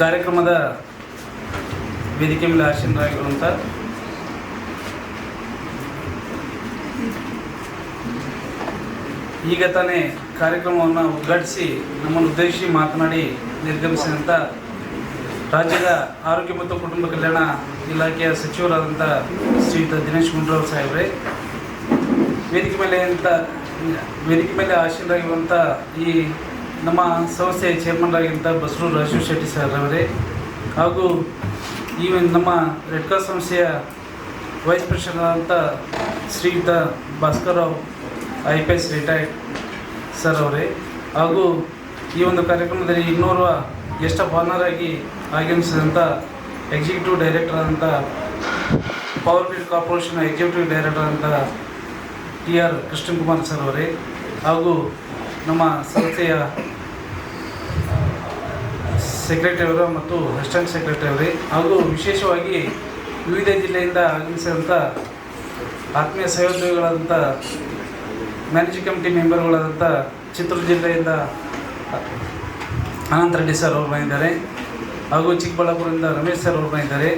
ಕಾರ್ಯಕ್ರಮದ ವೇದಿಕೆ ಮೇಲೆ ಆಸೀನರಾಗಿರುವಂಥ ಈಗ ತಾನೇ ಕಾರ್ಯಕ್ರಮವನ್ನು ಉದ್ಘಾಟಿಸಿ ನಮ್ಮನ್ನು ಉದ್ದೇಶಿಸಿ ಮಾತನಾಡಿ ನಿರ್ಗಮಿಸಿದಂಥ ರಾಜ್ಯದ ಆರೋಗ್ಯ ಮತ್ತು ಕುಟುಂಬ ಕಲ್ಯಾಣ ಇಲಾಖೆಯ ಸಚಿವರಾದಂಥ ಶ್ರೀಯುತ ದಿನೇಶ್ ಗುಂಡೂರಾವ್ ಸಾಹೇಬ್ರೆ, ವೇದಿಕೆ ಮೇಲೆ ಆಸೀನರಾಗಿರುವಂಥ ಈ ನಮ್ಮ ಸಂಸ್ಥೆಯ ಚೇರ್ಮನ್ರಾಗಿರುವಂಥ ಬಸರು ರಾಜು ಶೆಟ್ಟಿ ಸರ್ ಅವರೇ, ಹಾಗೂ ಈ ನಮ್ಮ ರೆಡ್ ಕ್ರಾಸ್ ಸಂಸ್ಥೆಯ ವೈಸ್ ಪ್ರೆಸಿಡೆಂಟ್ ಆದಂಥ ಶ್ರೀಯುತ Bhaskar Rao IPS retired sir ಅವರೇ, ಹಾಗೂ ಈ ಒಂದು ಕಾರ್ಯಕ್ರಮದಲ್ಲಿ ಇನ್ನೋರ್ವ ಗೆಸ್ಟ್ ಆಫ್ ಆನರ್ ಆಗಿ ಆಗಮಿಸಿದಂಥ ಎಕ್ಸಿಕ್ಯೂಟಿವ್ ಡೈರೆಕ್ಟರ್ ಆದಂಥ power grid corporation executive director ಆದಂಥ TR ಕೃಷ್ಣಕುಮಾರ್ ಸರ್ ಅವರೇ, ಹಾಗೂ ನಮ್ಮ ಸಂಸ್ಥೆಯ ಸೆಕ್ರೆಟರಿ ಅವರು ಮತ್ತು ಅಸಿಸ್ಟೆಂಟ್ ಸೆಕ್ರೆಟರಿ ಅವರೇ, ಹಾಗೂ ವಿಶೇಷವಾಗಿ ವಿವಿಧ ಜಿಲ್ಲೆಯಿಂದ ಆಗಮಿಸಿದಂಥ ಆತ್ಮೀಯ ಸಹೋದ್ಯೋಗಿಗಳಾದಂಥ ಮ್ಯಾನೇಜಿಂಗ್ ಕಮಿಟಿ ಮೆಂಬರ್ಗಳಾದಂಥ ಚಿತ್ರದುರ್ಗ ಜಿಲ್ಲೆಯಿಂದ ಅನಂತ ರೆಡ್ಡಿ ಸರ್ ಅವರು ಬಂದಿದ್ದಾರೆ, ಹಾಗೂ ಚಿಕ್ಕಬಳ್ಳಾಪುರದಿಂದ ರಮೇಶ್ ಸರ್ ಅವರು ಬಂದಿದ್ದಾರೆ.